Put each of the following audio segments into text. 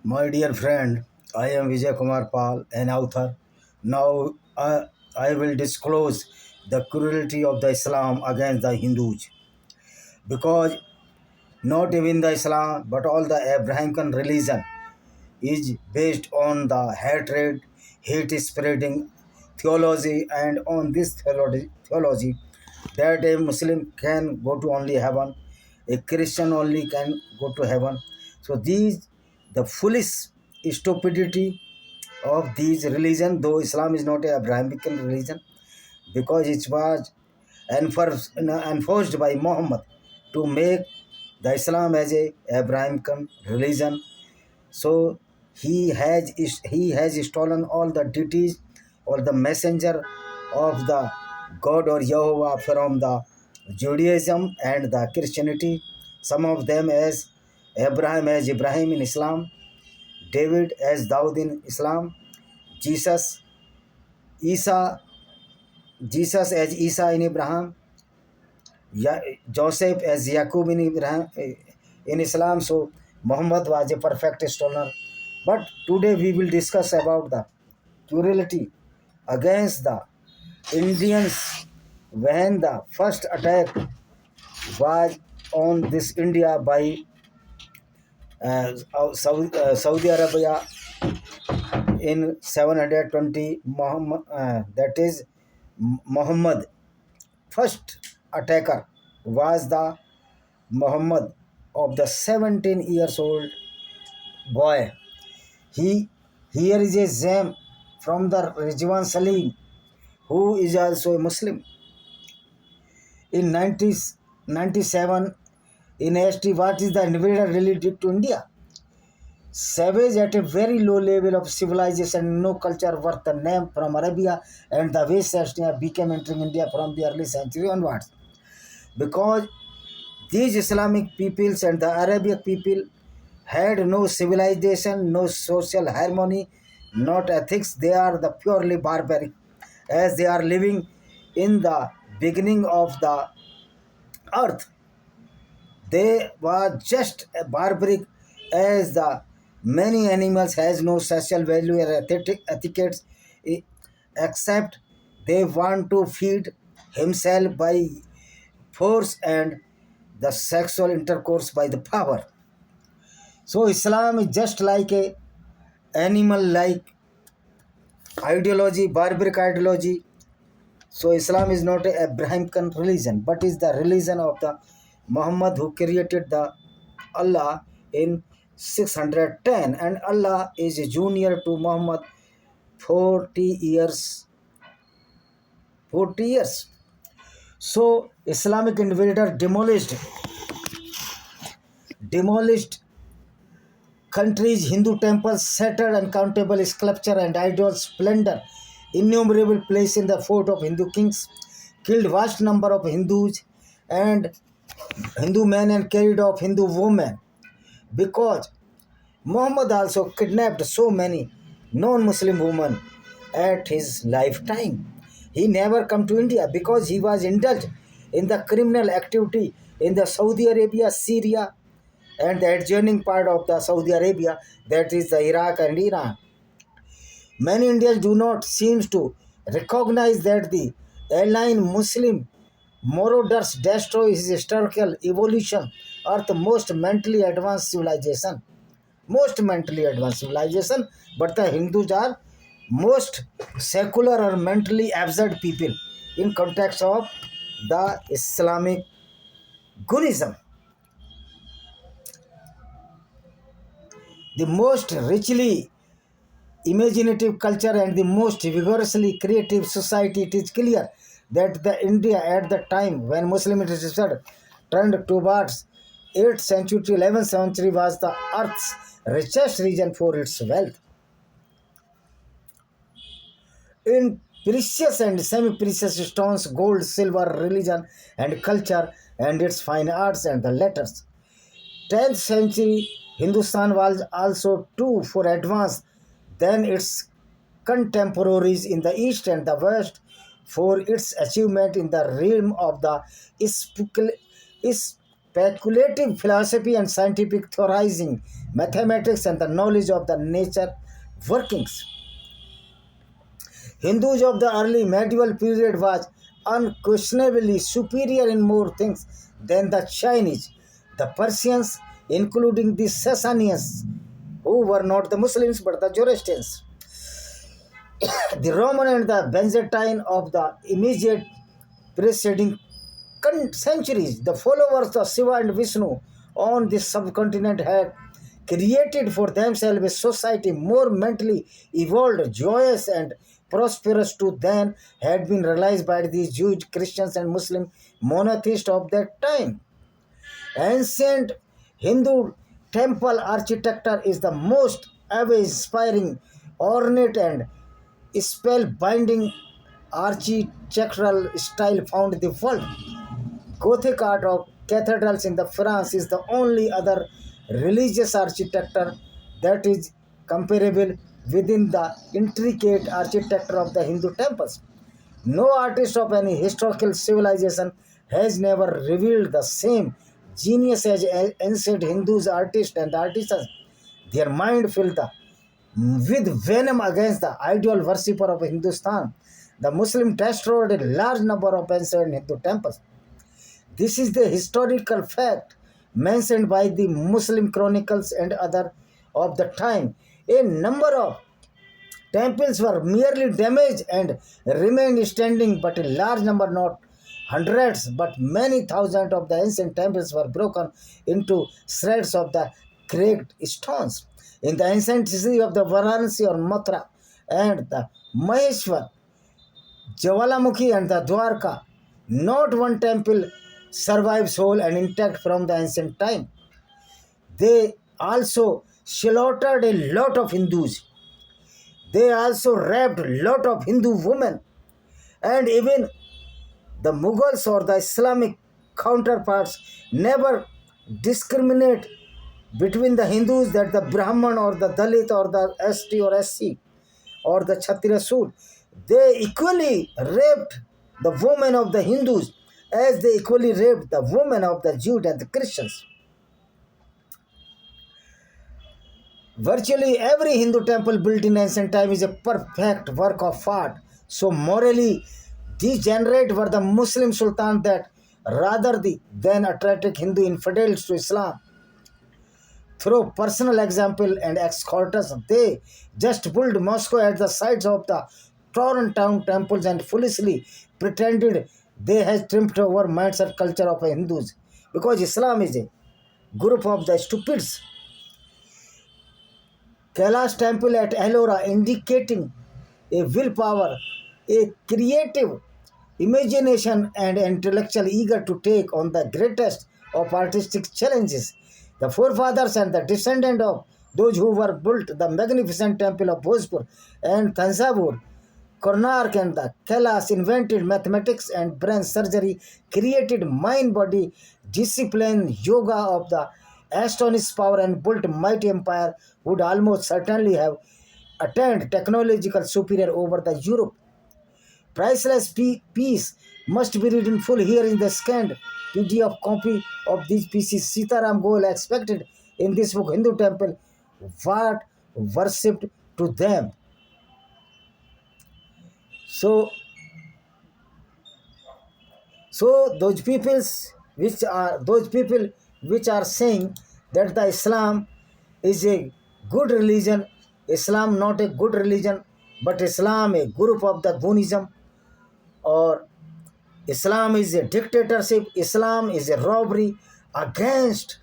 My dear friend, I am Vijay Kumar Pal, an author. Now I will disclose the cruelty of the Islam against the Hindus because not even the Islam but all the Abrahamic religion is based on the hatred, hate spreading theology, and on this theology that a Muslim can go to only heaven, a Christian only can go to heaven. So these the foolish stupidity of these religion, though Islam is not a Abrahamic religion, because it was enforced by Muhammad to make the Islam as a Abrahamic religion. So he has stolen all the deities or the messenger of the God or Jehovah from the Judaism and the Christianity. Some of them as Abraham as Ibrahim in Islam, David as Daud in Islam, Jesus, Isa, Jesus as Isa in Abraham, Joseph as Yaqub in Ibrahim in Islam. So Muhammad was a perfect stoner. But today we will discuss about the cruelty against the Indians when the first attack was on this India by Saudi Arabia in 720 Muhammad, that is Muhammad. First attacker was the Muhammad of the 17 years old boy. He Here is a Zam from the Rizwan Salim, who is also a Muslim. In 1997, in AST, what is the invader really did to India? Savage at a very low level of civilization, no culture worth the name from Arabia and the West Asia became entering India from the early century onwards. Because these Islamic peoples and the Arabic people had no civilization, no social harmony, not ethics. They are the purely barbaric, as they are living in the beginning of the earth. They were just barbaric, as the many animals has no social value or etiquettes, except they want to feed himself by force and the sexual intercourse by the power. So Islam is just like a animal like ideology, barbaric ideology. So Islam is not a Abrahamic religion, but is the religion of the Muhammad who created the Allah in 610, and Allah is junior to Muhammad 40 years. 40 years. So Islamic invader demolished countries, Hindu temples, shattered uncountable sculpture and idols, splendor, innumerable place in the fort of Hindu kings, killed vast number of Hindus and Hindu men and carried off Hindu women. Because Muhammad also kidnapped so many non-Muslim women at his lifetime. He never come to India because he was indulged in the criminal activity in the Saudi Arabia, Syria, and the adjoining part of the Saudi Arabia, that is the Iraq and Iran. Many Indians do not seem to recognize that the alien Muslim marauders destroy his historical evolution or the most mentally advanced civilization. Most mentally advanced civilization, but the Hindus are most secular or mentally absurd people in context of the Islamic Gunism. The most richly imaginative culture and the most vigorously creative society, it is clear that the India at the time when Muslim literature turned towards 8th century to 11th century was the earth's richest region for its wealth. In precious and semi-precious stones, gold, silver, religion and culture and its fine arts and the letters. 10th century Hindustan was also too for advanced than its contemporaries in the east and the west for its achievement in the realm of the speculative philosophy and scientific theorizing, mathematics and the knowledge of the nature workings. Hindus of the early medieval period was unquestionably superior in more things than the Chinese, the Persians, including the Sasanians, who were not the Muslims but the Zoroastrians, the Roman and the Byzantine of the immediate preceding centuries. The followers of Shiva and Vishnu on this subcontinent had created for themselves a society more mentally evolved, joyous, and prosperous to than had been realized by the Jews, Christians, and Muslim monotheists of that time. Ancient Hindu temple architecture is the most awe-inspiring, ornate, and spell-binding architectural style found in the world. Gothic art of cathedrals in the France is the only other religious architecture that is comparable within the intricate architecture of the Hindu temples. No artist of any historical civilization has never revealed the same genius as ancient Hindus artists and artisans. Their mind filled with venom against the idol worshipper of Hindustan. The Muslim destroyed a large number of ancient Hindu temples. This is the historical fact mentioned by the Muslim chronicles and other of the time. A number of temples were merely damaged and remained standing, but a large number, not hundreds, but many thousands of the ancient temples were broken into shreds of the cracked stones. In the ancient city of the Varanasi or Mathura and the Maheshwar, Jawalamukhi and the Dwarka, not one temple survives whole and intact from the ancient time. They also slaughtered a lot of Hindus. They also raped a lot of Hindu women. And even the Mughals or the Islamic counterparts never discriminate between the Hindus, that the Brahman or the Dalit or the ST or SC or the Kshatriya Sud. They equally raped the women of the Hindus as they equally raped the women of the Jews and the Christians. Virtually every Hindu temple built in ancient time is a perfect work of art. So morally degenerate were the Muslim sultan that rather than attracted Hindu infidels to Islam through personal example and escorts, they just built Moscow at the sides of the torn down temples and foolishly pretended they had triumphed over mindset culture of Hindus, because Islam is a group of the stupids. Kailash temple at Ellora indicating a willpower, a creative imagination and intellectual eager to take on the greatest of artistic challenges. The forefathers and the descendant of those who were built the magnificent temple of Bhojpur and Tanjavur, Konark and the Kailash invented mathematics and brain surgery, created mind-body discipline, yoga of the astonished power and built mighty empire, would almost certainly have attained technological superior over the Europe. Priceless piece must be read in full here in the scanned PDF copy of these pieces. Sitaram Goel expected in this book Hindu temple what worshipped to them. So those people which are saying that the Islam is a good religion, Islam not a good religion, but Islam a group of the Gunism, or Islam is a dictatorship, Islam is a robbery against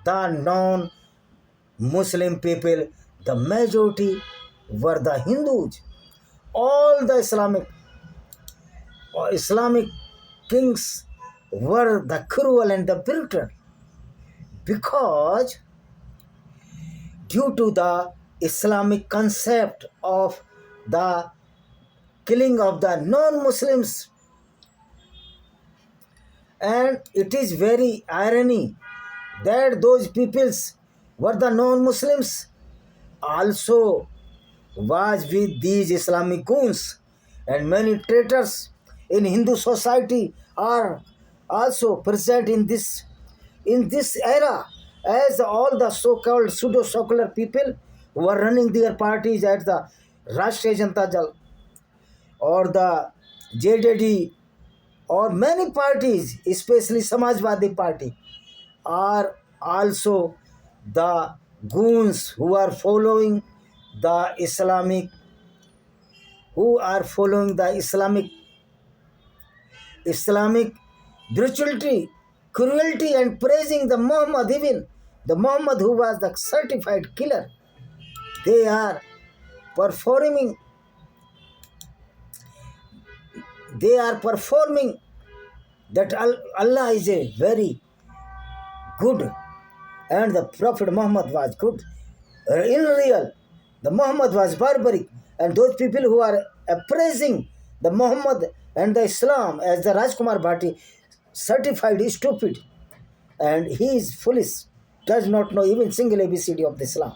the non-Muslim people. The majority were the Hindus. All the Islamic kings were the cruel and the brutal, because due to the Islamic concept of the killing of the non-Muslims. And it is very irony that those peoples were the non-Muslims also was with these Islamic goons, and many traitors in Hindu society are also present in this in this era, as all the so-called pseudo-secular people who are running their parties at the Rashtriya Janata Dal or the JDD or many parties, especially Samajwadi Party, are also the goons who are following the Islamic brutality, cruelty, and praising the Muhammad, even the Muhammad who was the certified killer. They are performing that Allah is a very good and the Prophet Muhammad was good. In real, the Muhammad was barbaric, and those people who are appraising the Muhammad and the Islam as the Rajkumar Bhatti certified is stupid, and he is foolish, does not know even single ABCD of the Islam.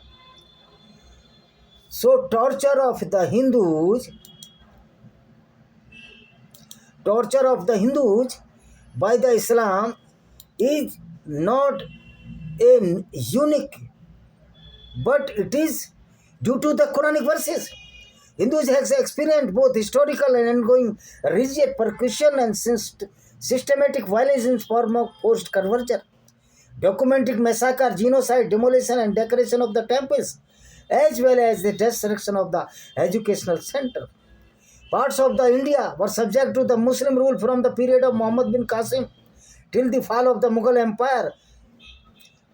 So torture of the Hindus by the Islam is not a unique, but it is due to the Quranic verses. Hindus have experienced both historical and ongoing rigid persecution and systematic violence in form of forced conversion, documented massacre, genocide, demolition and decoration of the temples, as well as the destruction of the educational center. Parts of the India were subject to the Muslim rule from the period of Muhammad bin Qasim till the fall of the Mughal Empire.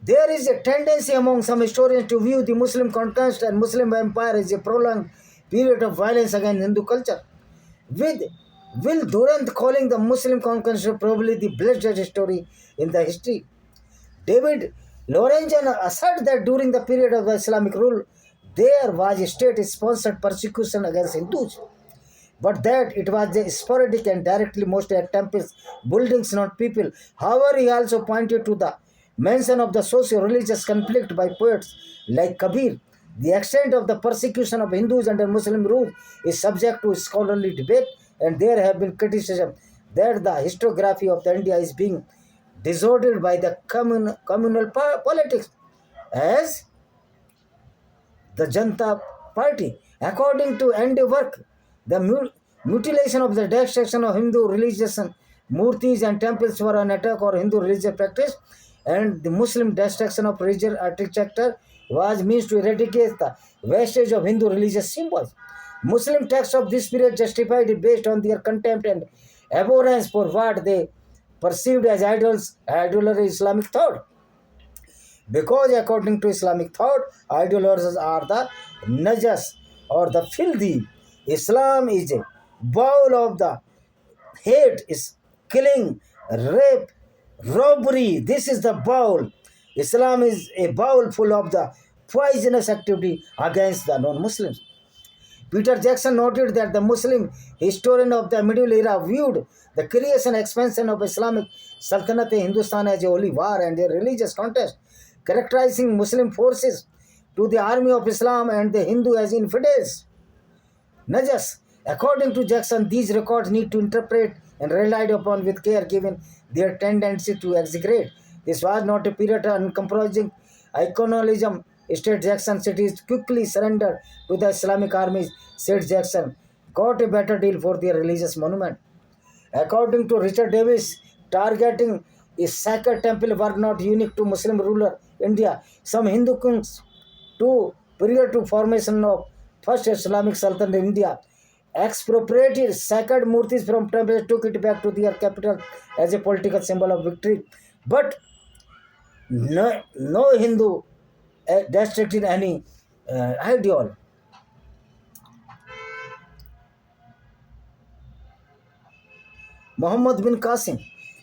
There is a tendency among some historians to view the Muslim conquest and Muslim empire as a prolonged period of violence against Hindu culture, with Will Durant calling the Muslim conquest probably the blessed story in the history. David Lorenzen asserts that during the period of the Islamic rule, there was a state-sponsored persecution against Hindus, but that it was sporadic and directly mostly at temples, buildings, not people. However, he also pointed to the mention of the socio-religious conflict by poets like Kabir. The extent of the persecution of Hindus under Muslim rule is subject to scholarly debate, and there have been criticism that the historiography of the India is being distorted by the communal politics as the Janata Party. According to Andy Work, the mutilation of the destruction of Hindu religious murtis and temples were an attack on Hindu religious practice, and the Muslim destruction of religious architecture was means to eradicate the vestige of Hindu religious symbols. Muslim texts of this period justified it based on their contempt and abhorrence for what they perceived as idolatry Islamic thought. Because according to Islamic thought, idolaters are the najas or the filthy. Islam is a bowl of the hate, is killing, rape, robbery. This is the bowl. Islam is a bowl full of the poisonous activity against the non-Muslims. Peter Jackson noted that the Muslim historian of the medieval era viewed the creation and expansion of Islamic Sultanate in Hindustan as a holy war and a religious contest, characterizing Muslim forces to the army of Islam and the Hindu as infidels. Najas. According to Jackson, these records need to interpret and relied upon with care given their tendency to exaggerate. This was not a period of uncompromising iconolism. State Jackson cities quickly surrendered to the Islamic armies, said Jackson, got a better deal for their religious monument. According to Richard Davis, targeting a sacred temple were not unique to Muslim ruler India. Some Hindu kings, prior to formation of first Islamic Sultan in India, expropriated sacred murtis from temples, took it back to their capital as a political symbol of victory. But no Hindu destructed any ideal. Muhammad bin Qasim,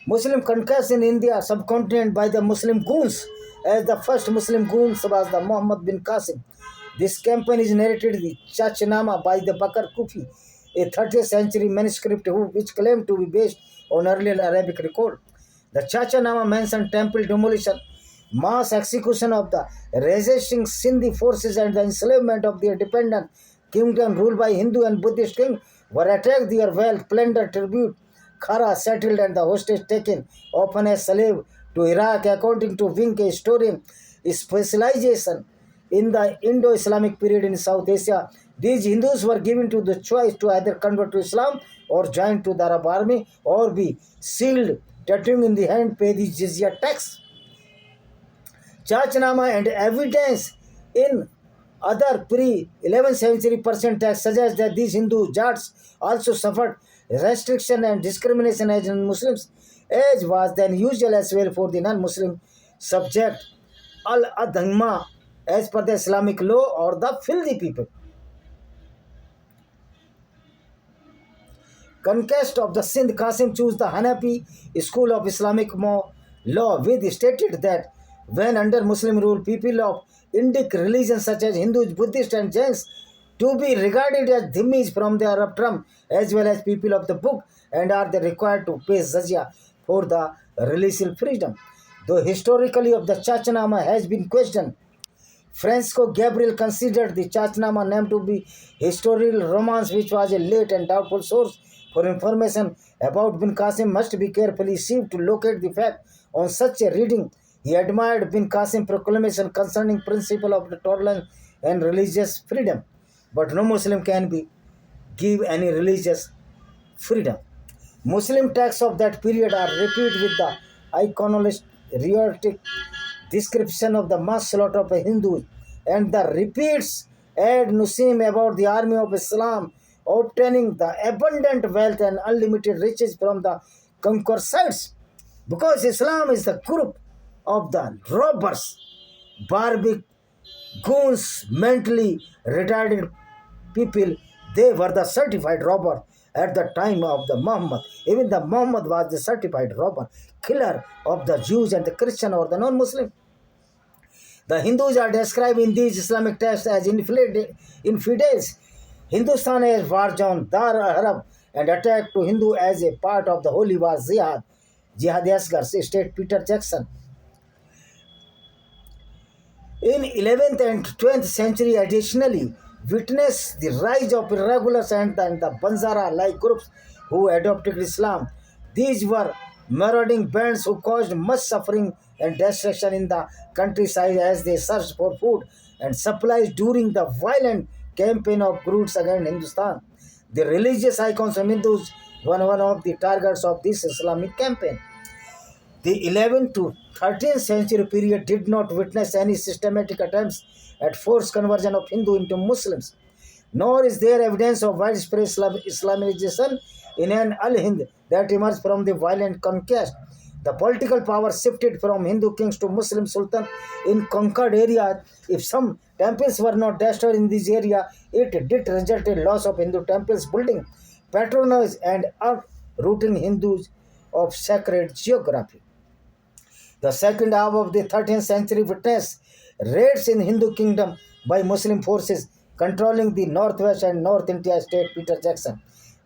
Muslim conquest in India subcontinent by the Muslim goons. As the first Muslim goons was the Muhammad bin Qasim. This campaign is narrated in the Chachnama by the Bakr Kufi, a 30th century manuscript which claimed to be based on earlier Arabic record. The Chachnama mentioned temple demolition, mass execution of the resisting Sindhi forces, and the enslavement of their dependent kingdom ruled by Hindu and Buddhist king were attacked, their wealth, plunder, tribute, khara settled, and the hostage taken, often as slave, to Iraq. According to Wink, a historian, specialization in the Indo-Islamic period in South Asia, these Hindus were given to the choice to either convert to Islam or join to the Arab army or be sealed, tattooing in the hand, pay the jizya tax. Chachnama and evidence in other pre-11th century percent tax suggests that these Hindu Jats also suffered restriction and discrimination as non-Muslims, as was then usual as well for the non-Muslim subject al-adhma as per the Islamic law, or the filthy people. Conquest of the Sindh, Qasim chose the Hanafi school of Islamic law, which stated that when under Muslim rule, people of Indic religions such as Hindus, Buddhists and Jains to be regarded as dhimmis from the Arab term as well as people of the book, and are they required to pay jizya for the religious freedom. Though historically of the Chachnama has been questioned, Francisco Gabriel considered the Chachnama name to be historical romance, which was a late and doubtful source for information about bin Qasim must be carefully sieved to locate the fact. On such a reading, he admired bin Qasim proclamation concerning principle of the tolerance and religious freedom. But no Muslim can give any religious freedom. Muslim texts of that period are replete with the iconoclastic description of the mass slaughter of Hindus, and the repeats ad Nusim about the army of Islam obtaining the abundant wealth and unlimited riches from the conquered sites. Because Islam is the group of the robbers, barbaric goons, mentally retarded people. They were the certified robber at the time of the Muhammad. Even the Muhammad was the certified robber, killer of the Jews and the Christian or the non-Muslim. The Hindus are described in these Islamic texts as infidels. Hindustan as war zone, Dar Arab, and attack to Hindu as a part of the holy war jihad. Jihad Asgar, state Peter Jackson. In 11th and 12th century, additionally, witnessed the rise of irregulars and the Banzara-like groups who adopted Islam. These were marauding bands who caused much suffering and destruction in the countryside as they searched for food and supplies during the violent campaign of Gruds against Hindustan. The religious icons of Hindus were one of the targets of this Islamic campaign. The 11th to 13th century period did not witness any systematic attempts at forced conversion of Hindu into Muslims, nor is there evidence of widespread Islamization in an Al-Hind that emerged from the violent conquest. The political power shifted from Hindu kings to Muslim sultan in conquered areas. If some temples were not destroyed in this area, it did result in loss of Hindu temples building, patronage and uprooting Hindus of sacred geography. The second half of the 13th century witnessed raids in Hindu kingdom by Muslim forces controlling the northwest and north India state. Peter Jackson.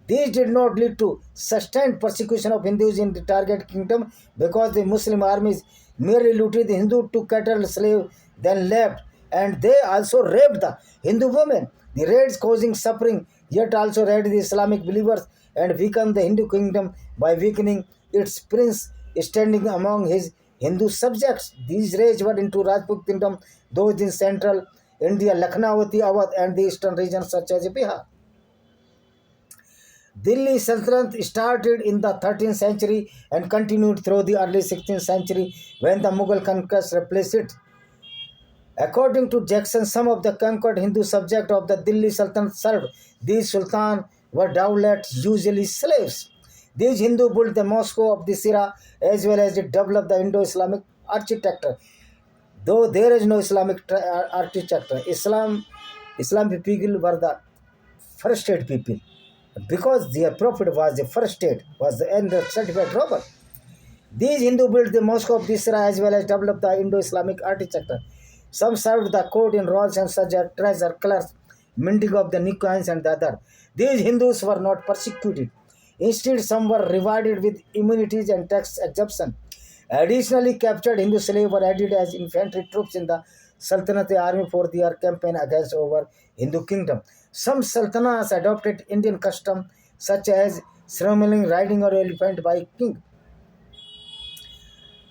These did not lead to sustained persecution of Hindus in the target kingdom because the Muslim armies merely looted the Hindu to cattle slave, then left, and they also raped the Hindu women. The raids causing suffering, yet also raided the Islamic believers and weakened the Hindu kingdom by weakening its prince standing among his Hindu subjects. These raids were into Rajput kingdom, those in central India, Lakhnawati, Awadh, and the eastern regions such as Bihar. Delhi Sultanate started in the 13th century and continued through the early 16th century when the Mughal conquest replaced it. According to Jackson, some of the conquered Hindu subjects of the Delhi Sultanate served. These sultans were doublets, usually slaves. These Hindu built the mosque of this era as well as developed the Indo-Islamic architecture. Though there is no Islamic architecture, Islamic people were the first state people. Because their prophet was the first state, was the end certified robber. These Hindu built the mosque of this era as well as developed the Indo-Islamic architecture. Some served the court in roles and such as treasurer, clerks, minting of the new coins and the other. These Hindus were not persecuted. Instead, some were rewarded with immunities and tax exemption. Additionally, captured Hindu slaves were added as infantry troops in the Sultanate army for their campaign against over Hindu kingdom. Some sultanates adopted Indian custom such as ceremonial riding or elephant by king.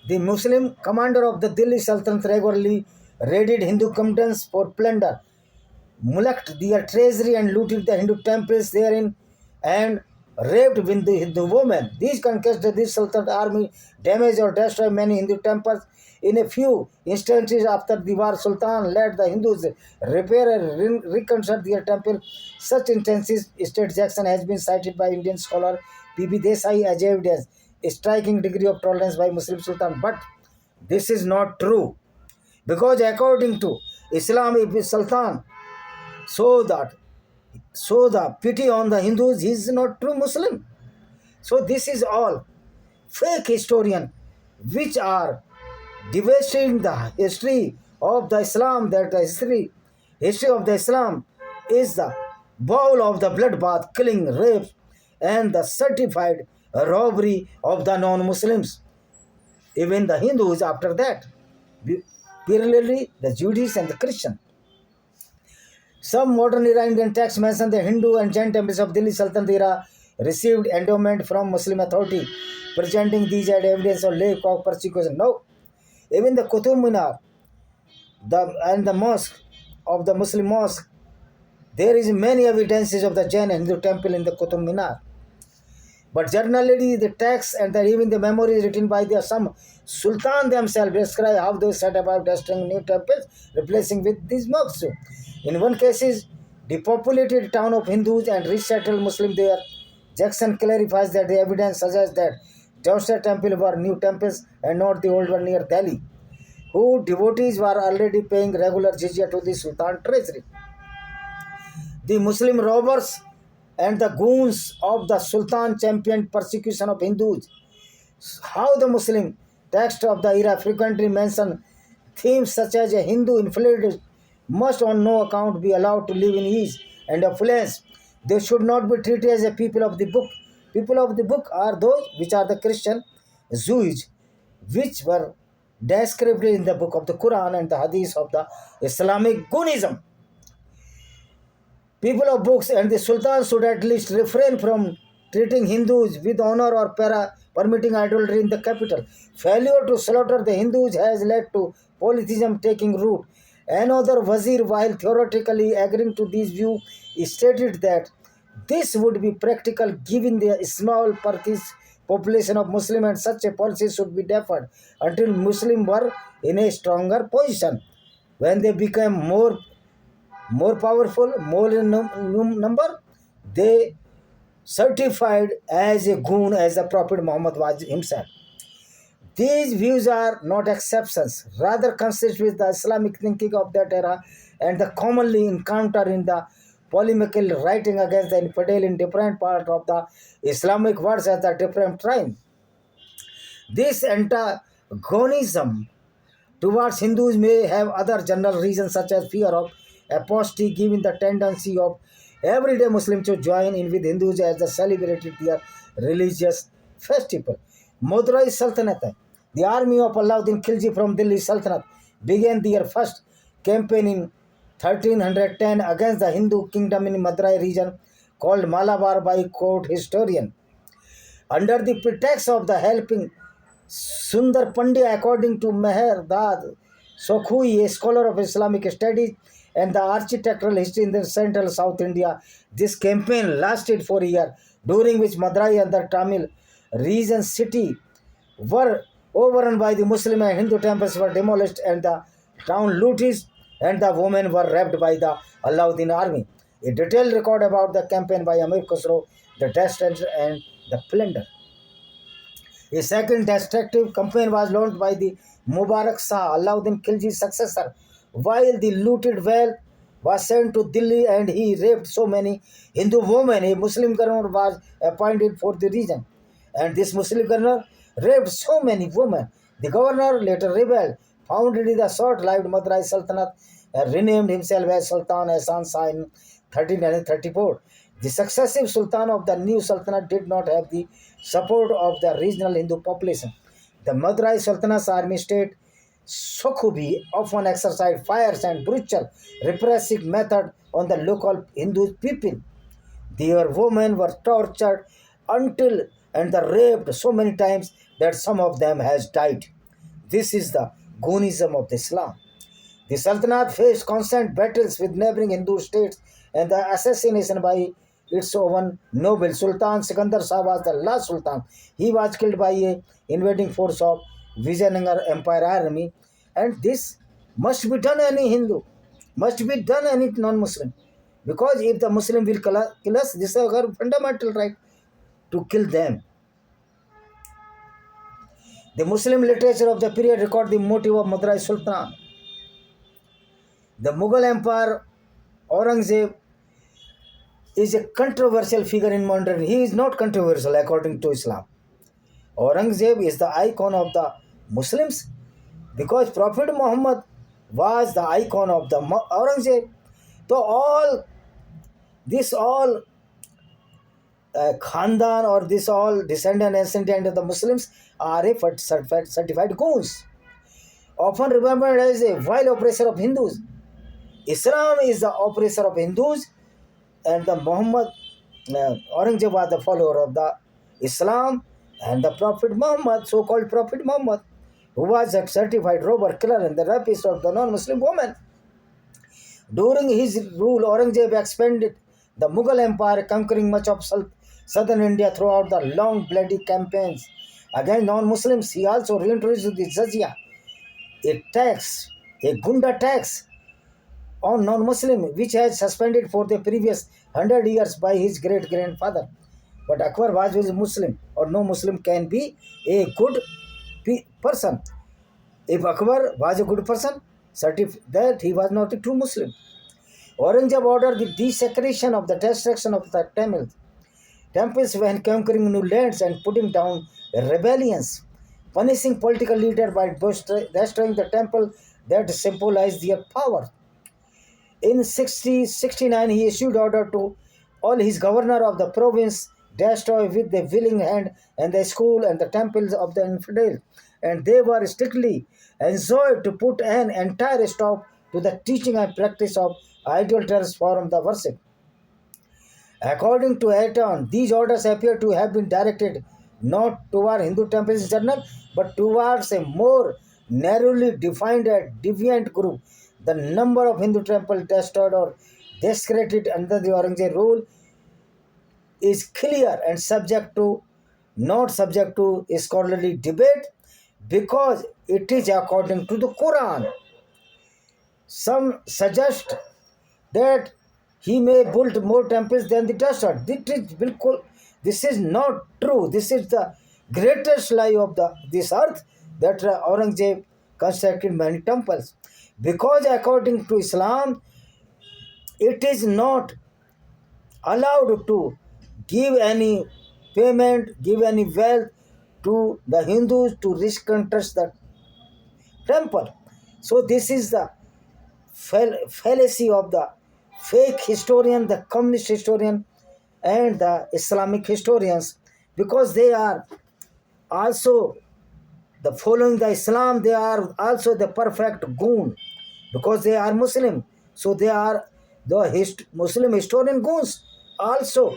The Muslim commander of the Delhi Sultanate regularly raided Hindu kingdoms for plunder, mulcted their treasury and looted the Hindu temples therein, and raped Hindu women. These conquests of this Sultanate army damaged or destroyed many Hindu temples. In a few instances after the war, Sultan led the Hindus repair and reconstruct their temple. Such instances, State Jackson has been cited by Indian scholar P.B. Desai as evidence a striking degree of tolerance by Muslim Sultan. But this is not true, because according to Islam, if a Sultan so the pity on the Hindus, he is not true Muslim. So this is all fake historian which are devastating the history of the Islam, that the history of the Islam is the bowl of the bloodbath, killing, rape, and the certified robbery of the non-Muslims, even the Hindus after that, particularly the Jews and the Christian. Some modern era Indian texts mention the Hindu and Jain temples of Delhi Sultanate era received endowment from Muslim authority, presenting these as evidence of lack of persecution. No, even the Qutub Minar and the mosque of the Muslim mosque, there is many evidences of the Jain and Hindu temple in the Qutub Minar. But generally, the texts and even the memories written by some sultan themselves describe how they set about destroying new temples, replacing with these mosques. In one case, depopulated town of Hindus and resettled Muslims there. Jackson clarifies that the evidence suggests that Jaushar temple were new temples and not the old one near Delhi, whose devotees were already paying regular jizya to the sultan treasury. The Muslim robbers and the goons of the Sultan championed persecution of Hindus. How the Muslim text of the era frequently mention themes such as a Hindu infiltrated must on no account be allowed to live in ease and affluence. They should not be treated as a people of the book. People of the book are those which are the Christian, Jews, which were described in the book of the Quran and the Hadith of the Islamic Goonism. People of books and the Sultan should at least refrain from treating Hindus with honor or permitting idolatry in the capital. Failure to slaughter the Hindus has led to polytheism taking root. Another wazir, while theoretically agreeing to this view, stated that this would be practical given the small population of Muslims, and such a policy should be deferred until Muslims were in a stronger position. When they became more powerful, more in number, they certified as a goon as the Prophet Muhammad was himself. These views are not exceptions, rather consist with the Islamic thinking of that era and the commonly encountered in the polemical writing against the infidel in different parts of the Islamic world at the different time. This antagonism towards Hindus may have other general reasons such as fear of apostasy, given the tendency of everyday Muslims to join in with Hindus as they celebrated their religious festival. Madurai Sultanate, the army of Alauddin Khilji from Delhi Sultanate, began their first campaign in 1310 against the Hindu kingdom in Madurai region called Malabar by court historian. Under the pretext of the helping Sundar Pandya, according to Meher Dad Sokhui, a scholar of Islamic studies and the architectural history in the central South India, this campaign lasted for a year, during which Madurai and the Tamil region city were overrun by the Muslim and Hindu temples were demolished and the town looted and the women were raped by the Alauddin army. A detailed record about the campaign by Amir Khusro, the destruction and the plunder. A second destructive campaign was launched by the Mubarak Shah, Alauddin Khilji's successor, while the looted wealth was sent to Delhi and he raped so many Hindu women. A Muslim governor was appointed for the region, and this Muslim governor raped so many women. The governor later rebelled, founded the short-lived Madurai Sultanate, and renamed himself as Sultan Ahsan Shah in 1334. The successive sultan of the new sultanate did not have the support of the regional Hindu population. The Madurai Sultanate's army state Sukhubi often exercised fires and brutal repressive method on the local Hindu people. Their women were tortured until and raped so many times that some of them has died. This is the Goonism of the Islam. The Sultanate faced constant battles with neighboring Hindu states and the assassination by its own noble Sultan Sikandar Shah was the last Sultan. He was killed by a invading force of Vijayanagar Empire army, and this must be done any Hindu, must be done any non-Muslim, because if the Muslim will kill us, this is our fundamental right to kill them. The Muslim literature of the period record the motive of Madurai Sultan. The Mughal Empire, Aurangzeb, is a controversial figure in modern. He is not controversial according to Islam. Aurangzeb is the icon of the Muslims because Prophet Muhammad was the icon of the Aurangzeb. So all Khandan or this all descendant and ascendant of the Muslims are a certified goons, often remembered as a vile oppressor of Hindus. Islam is the oppressor of Hindus, and the Aurangzeb was the follower of the Islam, and the Prophet Muhammad, so-called Prophet Muhammad, who was a certified robber, killer, and the rapist of the non-Muslim women. During his rule, Aurangzeb expanded the Mughal Empire, conquering much of southern India throughout the long bloody campaigns against non-Muslims. He also reintroduced the jizya, a tax, a gunda tax on non-Muslim, which has suspended for the previous 100 years by his great-grandfather. But Akbar was a Muslim, or no Muslim can be a good person. If Akbar was a good person, that he was not a true Muslim. Aurangzeb ordered the desecration of the destruction of the temples when conquering new lands and putting down rebellions, punishing political leaders by destroying the temple that symbolized their power. In 1669, he issued order to all his governor of the province destroy with the willing hand and the school and the temples of the infidel, and they were strictly enjoined to put an entire stop to the teaching and practice of idolatrous form of the worship. According to Ayrton, these orders appear to have been directed not toward Hindu temples in general, but towards a more narrowly defined and deviant group. The number of Hindu temples destroyed or desecrated under the Aurangzeb rule is clear and not subject to scholarly debate, because it is according to the Quran. Some suggest that he may build more temples than the desert. This is not true. This is the greatest lie of this earth, that Aurangzeb constructed many temples. Because according to Islam, it is not allowed to give any payment, give any wealth to the Hindus to reconstruct the temple. So this is the fallacy of the fake historian, the communist historian, and the Islamic historians, because they are also the following the Islam, they are also the perfect goon, because they are Muslim. So they are the Muslim historian goons also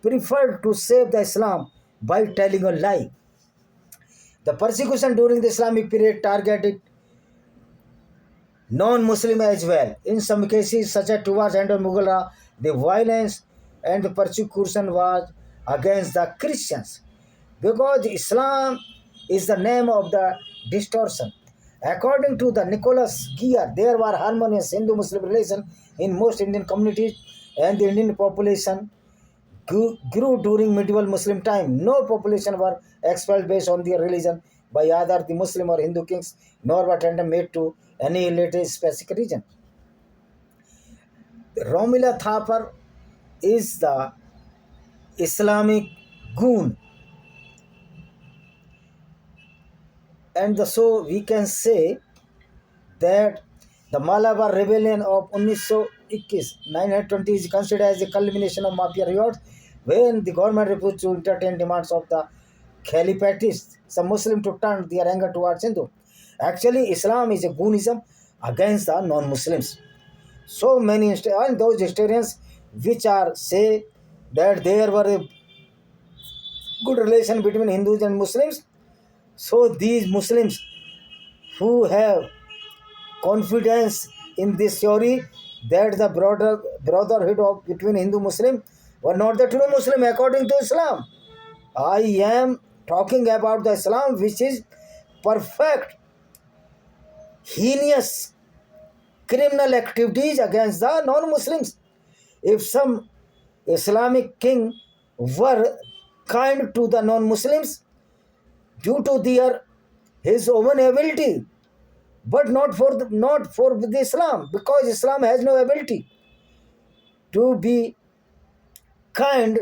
preferred to save the Islam by telling a lie. The persecution during the Islamic period targeted non-Muslim as well. In some cases, such as towards end of Mughal Raj, the violence and the persecution was against the Christians, because Islam is the name of the distortion. According to the Nicholas Gear, there were harmonious Hindu-Muslim relations in most Indian communities, and the Indian population grew during medieval Muslim time. No population were expelled based on their religion by either the Muslim or Hindu kings, nor were attempt made to annihilate a specific region. Romila Thapar is the Islamic goon, and so we can say that the Malabar rebellion of 1920 is considered as a culmination of mafia riots, when the government refused to entertain demands of the Khalifatists, some Muslims to turn their anger towards Hindu. Actually, Islam is a goonism against the non-Muslims. So many, and those historians which are say that there were a good relation between Hindus and Muslims, so these Muslims who have confidence in this theory that the brotherhood of between Hindu Muslim were not the true Muslim according to Islam. I am talking about the Islam which is perfect, heinous criminal activities against the non-Muslims. If some Islamic king were kind to the non-Muslims due to his own ability, but not for the Islam, because Islam has no ability to be kind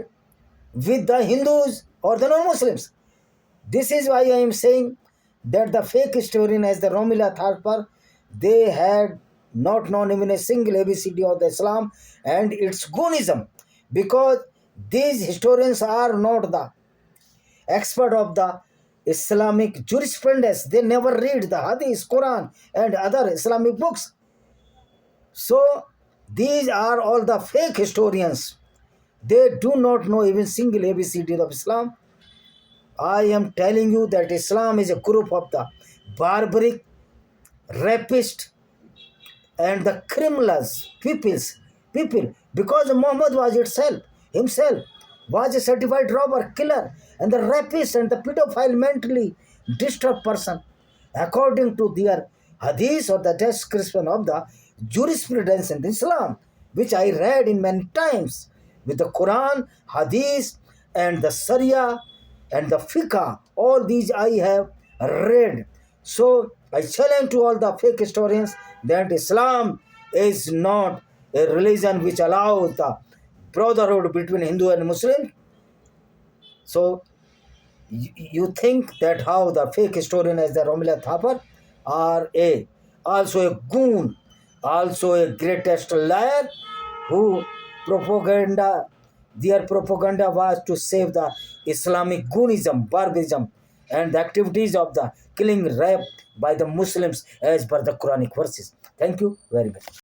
with the Hindus or the non-Muslims. This is why I am saying that the fake historian as the Romila Tharpar, they had not known even a single ABCD of the Islam and its Gunism, because these historians are not the expert of the Islamic jurisprudence. They never read the Hadith, Quran and other Islamic books. So these are all the fake historians. They do not know even single ABCD of Islam. I am telling you that Islam is a group of the barbaric, rapist and the criminals, people, because Muhammad was himself was a certified robber, killer, and the rapist and the pedophile, mentally disturbed person, according to their hadith or the description of the jurisprudence in Islam, which I read in many times with the Quran, hadith, and the Sharia and the fiqh. All these I have read. So I challenge to all the fake historians that Islam is not a religion which allows the brotherhood between Hindu and Muslim. So you think that how the fake historian as the Romila Thapar are also a goon, also a greatest liar who their propaganda was to save the Islamic goonism, barbarism, and the activities of the killing, rape by the Muslims as per the Quranic verses. Thank you very much.